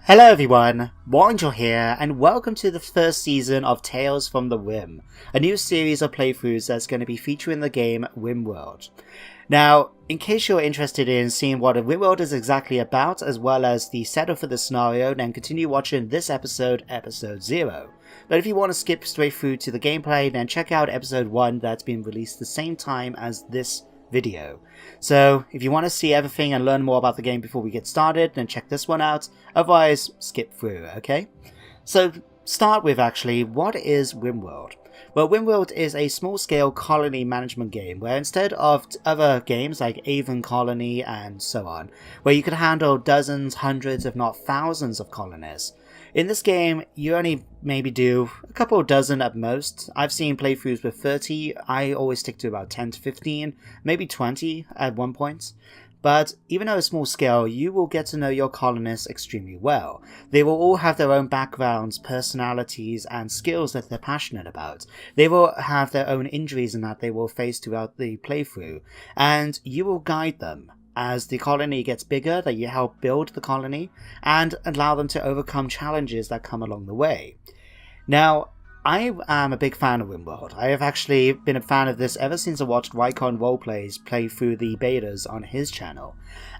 Hello everyone, Warangel here, and welcome to the first season of Tales from the Rim, a new series of playthroughs that's going to be featuring the game Rimworld. Now, in case you're interested in seeing what a Rimworld is exactly about, as well as the setup for the scenario, then continue watching this episode, Episode 0. But if you want to skip straight through to the gameplay, then check out Episode 1 that's been released the same time as this video. So if you want to see everything and learn more about the game before we get started, then check this one out. Otherwise, skip through, okay? So start with actually, what is Rimworld? Well, Rimworld is a small-scale colony management game where instead of other games like Avon Colony and so on, where you could handle dozens, hundreds, if not thousands of colonies, in this game, you only maybe do a couple dozen at most. I've seen playthroughs with 30, I always stick to about 10 to 15, maybe 20 at one point. But even though it's small scale, you will get to know your colonists extremely well. They will all have their own backgrounds, personalities, and skills that they're passionate about. They will have their own injuries and that they will face throughout the playthrough, and you will guide them as the colony gets bigger, that you help build the colony and allow them to overcome challenges that come along the way. Now, I am a big fan of Rimworld. I have actually been a fan of this ever since I watched Rycon Roleplays play through the betas on his channel.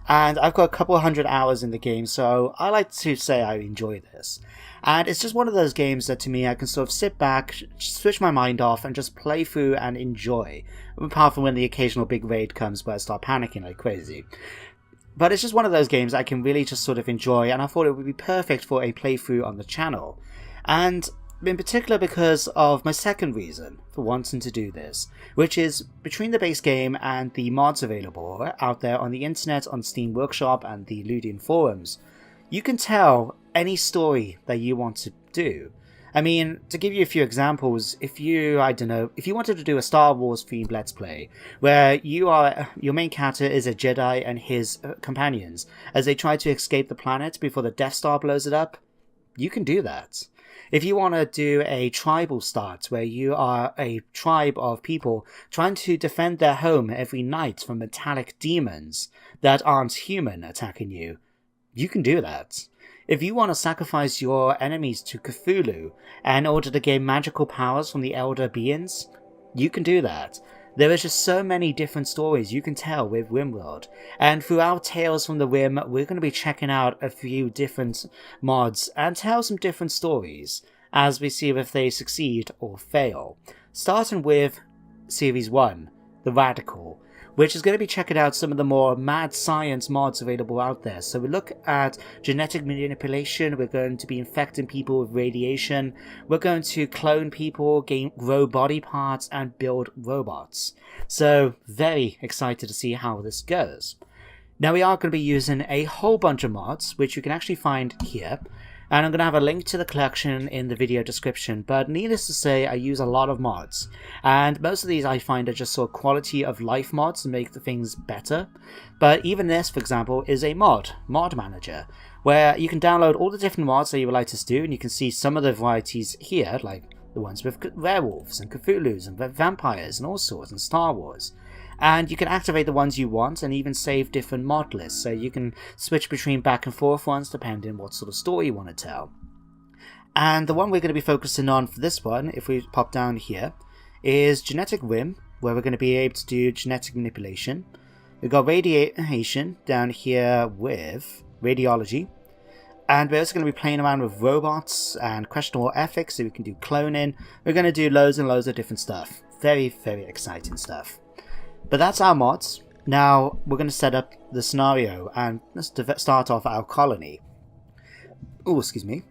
And I've got a couple hundred hours in the game, so I like to say I enjoy this. And it's just one of those games that to me I can sort of sit back, switch my mind off, and just play through and enjoy. Apart from when the occasional big raid comes where I start panicking like crazy. But it's just one of those games I can really just sort of enjoy, and I thought it would be perfect for a playthrough on the channel. And in particular because of my second reason for wanting to do this, which is between the base game and the mods available out there on the internet, on Steam Workshop and the Ludian forums, you can tell any story that you want to do. I mean, to give you a few examples, if you wanted to do a Star Wars themed Let's Play, where your main character is a Jedi and his companions, as they try to escape the planet before the Death Star blows it up, you can do that. If you want to do a tribal start where you are a tribe of people trying to defend their home every night from metallic demons that aren't human attacking you, you can do that. If you want to sacrifice your enemies to Cthulhu in order to gain magical powers from the elder beings, you can do that. There is just so many different stories you can tell with Rimworld, and throughout Tales from the Rim, we're going to be checking out a few different mods and tell some different stories as we see if they succeed or fail. Starting with Series 1, The Radical, which is going to be checking out some of the more mad science mods available out there. So we look at genetic manipulation, we're going to be infecting people with radiation, we're going to clone people, grow body parts, and build robots. So very excited to see how this goes. Now we are going to be using a whole bunch of mods, which you can actually find here. And I'm going to have a link to the collection in the video description, but needless to say, I use a lot of mods. And most of these I find are just sort of quality of life mods to make the things better. But even this, for example, is a mod manager, where you can download all the different mods that you would like to do, and you can see some of the varieties here, like the ones with werewolves and Cthulhus and vampires and all sorts, and Star Wars. And you can activate the ones you want and even save different mod lists, so you can switch between back and forth ones depending on what sort of story you want to tell. And the one we're going to be focusing on for this one, if we pop down here, is GeneticRim, where we're going to be able to do genetic manipulation. We've got radiation down here with radiology. And we're also going to be playing around with robots and questionable ethics, so we can do cloning. We're going to do loads and loads of different stuff. Very, very exciting stuff. But that's our mods. Now we're going to set up the scenario and let's start off our colony. Oh, excuse me.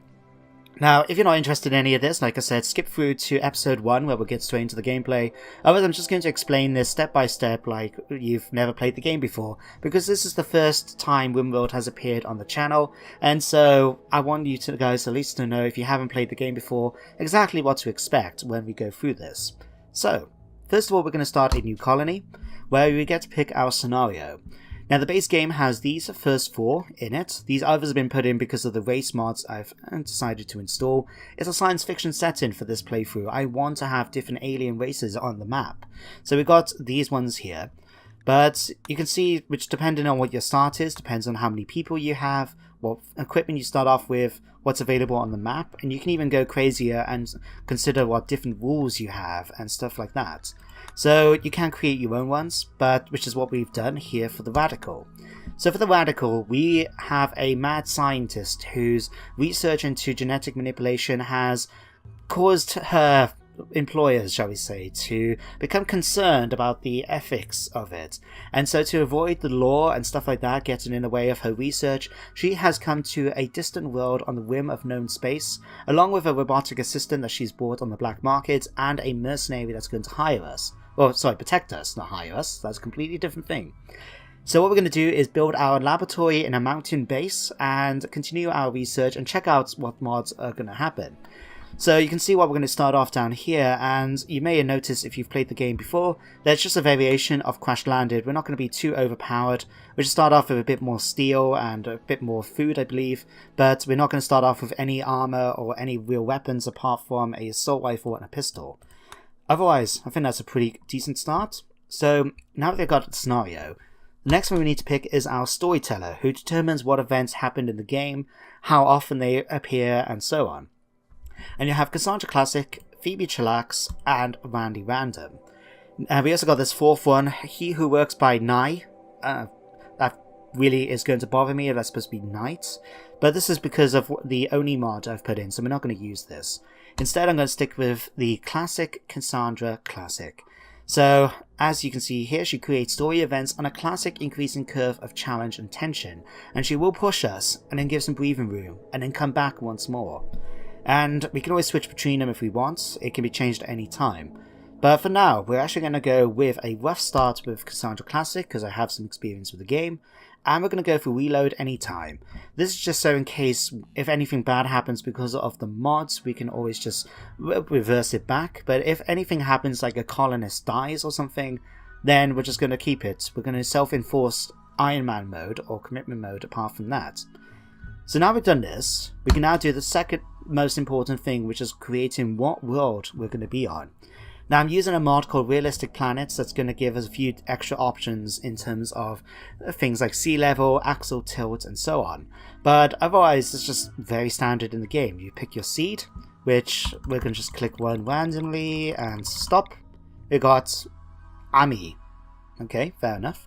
Now, if you're not interested in any of this, like I said, skip through to episode 1 where we'll get straight into the gameplay. Otherwise, I'm just going to explain this step by step like you've never played the game before, because this is the first time Rimworld has appeared on the channel, and so I want you guys at least to know, if you haven't played the game before, exactly what to expect when we go through this. So, first of all, we're going to start a new colony, where we get to pick our scenario. Now, the base game has these first 4 in it. These others have been put in because of the race mods I've decided to install. It's a science fiction setting for this playthrough. I want to have different alien races on the map. So we got these ones here. But you can see, which depending on what your start is, depends on how many people you have, what equipment you start off with, what's available on the map, and you can even go crazier and consider what different rules you have and stuff like that. So you can create your own ones, but which is what we've done here for the Radical. So for the Radical, we have a mad scientist whose research into genetic manipulation has caused her employers, shall we say, to become concerned about the ethics of it. And so to avoid the law and stuff like that getting in the way of her research, she has come to a distant world on the rim of known space, along with a robotic assistant that she's bought on the black market and a mercenary that's going to hire us. Well, sorry, protect us, not hire us. That's a completely different thing. So what we're going to do is build our laboratory in a mountain base and continue our research and check out what mods are going to happen. So you can see what we're going to start off down here, and you may have noticed if you've played the game before, there's just a variation of Crash Landed. We're not going to be too overpowered. We'll just start off with a bit more steel and a bit more food, I believe, but we're not going to start off with any armor or any real weapons apart from a assault rifle and a pistol. Otherwise, I think that's a pretty decent start. So now that we've got the scenario, the next one we need to pick is our storyteller, who determines what events happened in the game, how often they appear, and so on. And you have Cassandra Classic, Phoebe Chillax, and Randy Random. And we also got this fourth one, He Who Works by Night. That really is going to bother me if that's supposed to be night. But this is because of the Oni mod I've put in, so we're not going to use this. Instead, I'm going to stick with the Classic Cassandra Classic. So, as you can see here, she creates story events on a classic increasing curve of challenge and tension. And she will push us, and then give some breathing room, and then come back once more. And we can always switch between them if we want. It can be changed at any time. But for now, we're actually going to go with a rough start with Cassandra Classic because I have some experience with the game. And we're going to go for reload anytime. This is just so in case if anything bad happens because of the mods, we can always just reverse it back. But if anything happens like a colonist dies or something, then we're just going to keep it. We're going to self-enforce Iron Man mode or commitment mode apart from that. So now we've done this, we can now do the second most important thing, which is creating what world we're going to be on. Now I'm using a mod called Realistic Planets that's going to give us a few extra options in terms of things like sea level, axial tilt, and so on. But otherwise it's just very standard in the game. You pick your seed, which we're going to just click one randomly and stop. We got Ami. Okay, fair enough.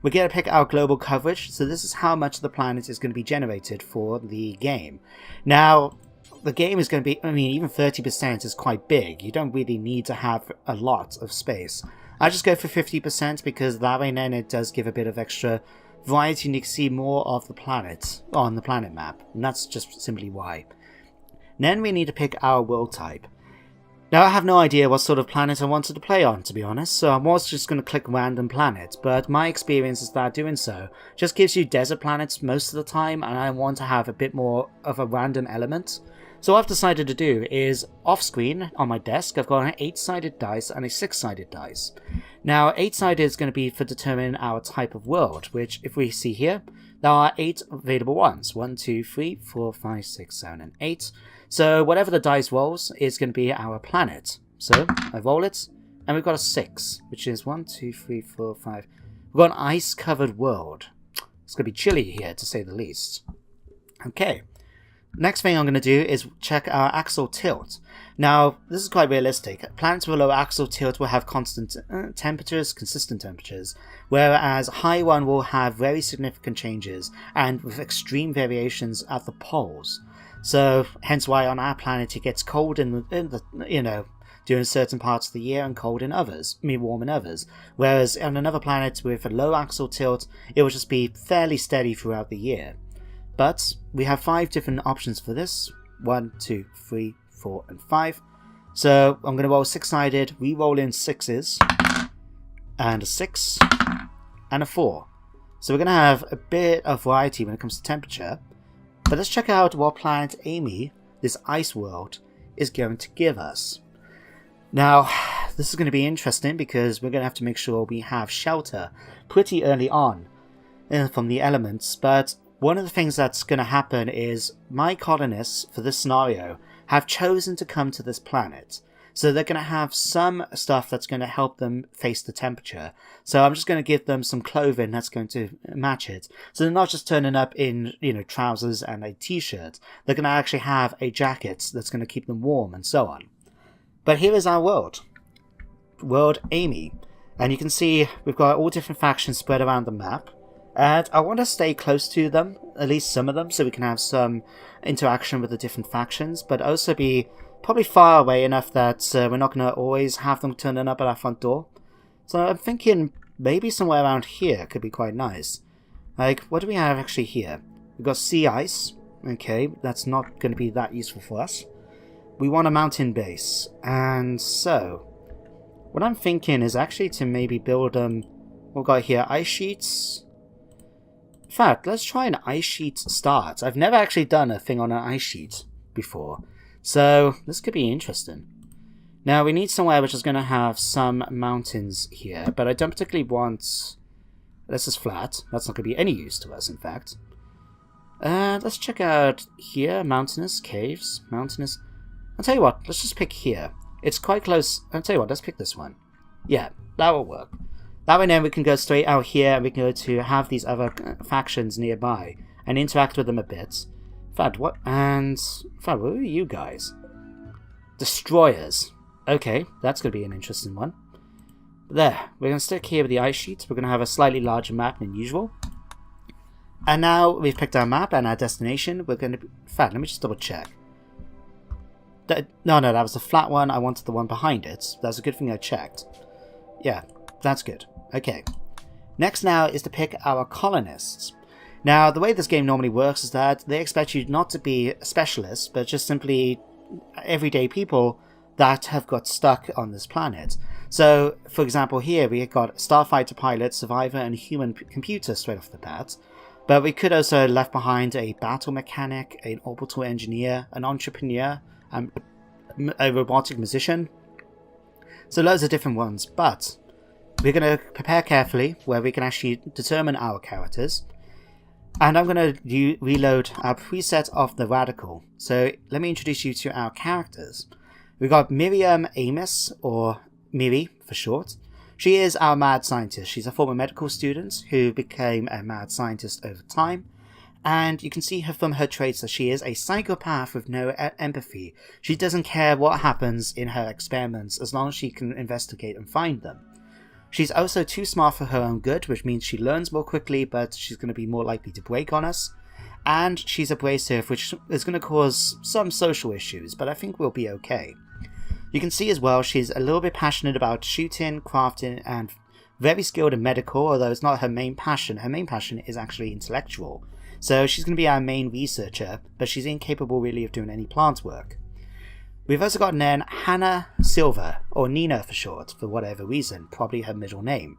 We're going to pick our global coverage, so this is how much the planet is going to be generated for the game. Now, the game is going to be, even 30% is quite big. You don't really need to have a lot of space. I just go for 50% because that way then it does give a bit of extra variety and you can see more of the planet on the planet map. And that's just simply why. Then we need to pick our world type. Now I have no idea what sort of planet I wanted to play on, to be honest, so I was just going to click random planet, but my experience is that doing so just gives you desert planets most of the time, and I want to have a bit more of a random element. So what I've decided to do is, off screen on my desk, I've got an 8-sided dice and a 6-sided dice. Now 8-sided is going to be for determining our type of world, which if we see here, there are 8 available ones. 1, 2, 3, 4, 5, 6, 7, and 8. So whatever the dice rolls is going to be our planet. So I roll it, and we've got a 6, which is 1, 2, 3, 4, 5. We've got an ice-covered world. It's going to be chilly here, to say the least. Okay. Next thing I'm going to do is check our axial tilt. Now, this is quite realistic. Planets with low axial tilt will have constant temperatures, consistent temperatures, whereas high one will have very significant changes and with extreme variations at the poles. So, hence why on our planet it gets cold in the during certain parts of the year and cold in others, warm in others. Whereas on another planet with a low axial tilt, it will just be fairly steady throughout the year. But we have 5 different options for this. 1, 2, 3, 4, and 5. So I'm going to roll 6-sided, re-roll in 6s, and a 6, and a 4. So we're going to have a bit of variety when it comes to temperature. But let's check out what planet Amy, this ice world, is going to give us. Now, this is going to be interesting because we're going to have to make sure we have shelter pretty early on from the elements, but one of the things that's going to happen is my colonists for this scenario have chosen to come to this planet. So they're going to have some stuff that's going to help them face the temperature. So I'm just going to give them some clothing that's going to match it. So they're not just turning up in, trousers and a t-shirt. They're going to actually have a jacket that's going to keep them warm and so on. But here is our world. World Amy. And you can see we've got all different factions spread around the map. And I want to stay close to them, at least some of them, so we can have some interaction with the different factions, but also be probably far away enough that we're not going to always have them turning up at our front door. So I'm thinking maybe somewhere around here could be quite nice. Like, what do we have actually here? We've got sea ice. Okay, that's not going to be that useful for us. We want a mountain base. And so, what I'm thinking is actually to maybe build we've got here ice sheets. In fact, let's try an ice sheet start. I've never actually done a thing on an ice sheet before. So, this could be interesting. Now, we need somewhere which is going to have some mountains here, but I don't particularly want... This is flat. That's not going to be any use to us, in fact. Let's check out here. Mountainous, caves, mountainous... I'll tell you what, let's just pick here. It's quite close. I'll tell you what, let's pick this one. Yeah, that will work. That way then we can go straight out here and we can go to have these other factions nearby and interact with them a bit. In fact, what are you guys? Destroyers. Okay, that's going to be an interesting one. There, we're going to stick here with the ice sheets. We're going to have a slightly larger map than usual. And now we've picked our map and our destination. We're going to... In fact, let me just double check. No, that was the flat one. I wanted the one behind it. That's a good thing I checked. Yeah, that's good. Okay. Next now is to pick our colonists. Now, the way this game normally works is that they expect you not to be specialists, but just simply everyday people that have got stuck on this planet. So, for example, here we got starfighter pilot, survivor, and human computer straight off the bat. But we could also have left behind a battle mechanic, an orbital engineer, an entrepreneur, a robotic musician. So loads of different ones, but we're going to prepare carefully where we can actually determine our characters. And I'm going to reload our preset of the radical. So let me introduce you to our characters. We've got Miriam Amos, or Miri for short. She is our mad scientist. She's a former medical student who became a mad scientist over time. And you can see her from her traits that she is a psychopath with no empathy. She doesn't care what happens in her experiments as long as she can investigate and find them. She's also too smart for her own good, which means she learns more quickly, but she's going to be more likely to break on us. And she's abrasive, which is going to cause some social issues, but I think we'll be okay. You can see as well she's a little bit passionate about shooting, crafting, and very skilled in medical, although it's not her main passion. Her main passion is actually intellectual. So she's going to be our main researcher, but she's incapable really of doing any plant work. We've also got then Hannah Silver, or Nina for short, for whatever reason, probably her middle name.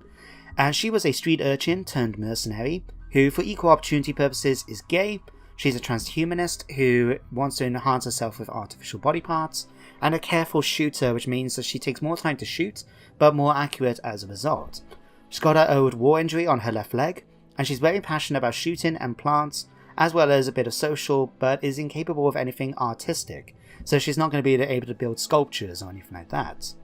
And she was a street urchin turned mercenary, who for equal opportunity purposes is gay. She's a transhumanist who wants to enhance herself with artificial body parts, and a careful shooter, which means that she takes more time to shoot, but more accurate as a result. She's got her old war injury on her left leg, and she's very passionate about shooting and plants, as well as a bit of social, but is incapable of anything artistic, so she's not going to be able to build sculptures or anything like that.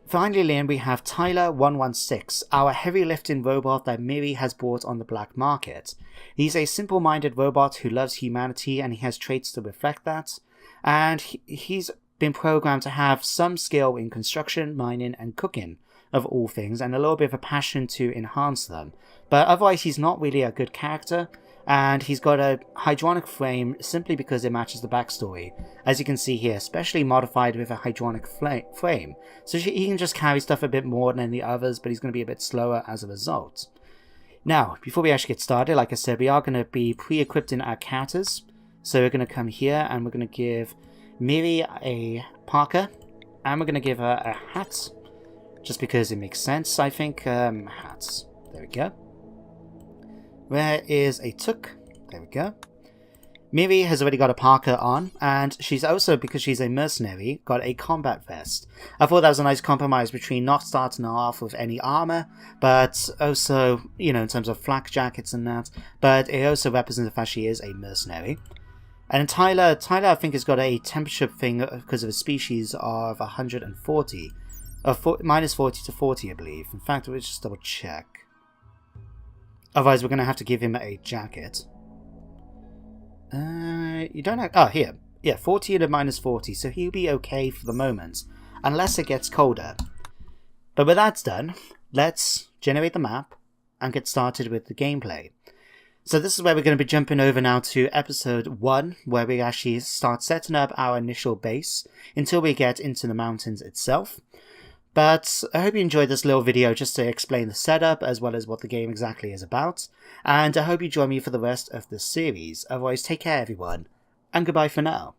Finally, then we have Tyler 116, our heavy lifting robot that Miri has bought on the black market. He's a simple-minded robot who loves humanity, and he has traits to reflect that, and he's been programmed to have some skill in construction, mining, and cooking, of all things, and a little bit of a passion to enhance them. But otherwise, he's not really a good character, and he's got a hydronic frame simply because it matches the backstory, as you can see here, especially modified with a hydronic frame. So he can just carry stuff a bit more than the others, but he's going to be a bit slower as a result. Now, before we actually get started, like I said, we are going to be pre-equipping our characters. So we're going to come here, and we're going to give Miri a parka, and we're going to give her a hat, just because it makes sense, I think. Hats. There we go. Where is a toque? There we go. Miri has already got a parka on, and she's also, because she's a mercenary, got a combat vest. I thought that was a nice compromise between not starting her off with any armor, but also, in terms of flak jackets and that, but it also represents the fact she is a mercenary. And Tyler, I think, has got a temperature thing because of a species of 140. Minus 40 to 40, I believe. In fact, we'll just double check. Otherwise, we're going to have to give him a jacket. You don't have... Oh, here. Yeah, 40 to minus 40, so he'll be okay for the moment. Unless it gets colder. But with that done, let's generate the map and get started with the gameplay. So this is where we're going to be jumping over now to episode 1, where we actually start setting up our initial base until we get into the mountains itself. But I hope you enjoyed this little video just to explain the setup as well as what the game exactly is about. And I hope you join me for the rest of this series. Otherwise, take care everyone, and goodbye for now.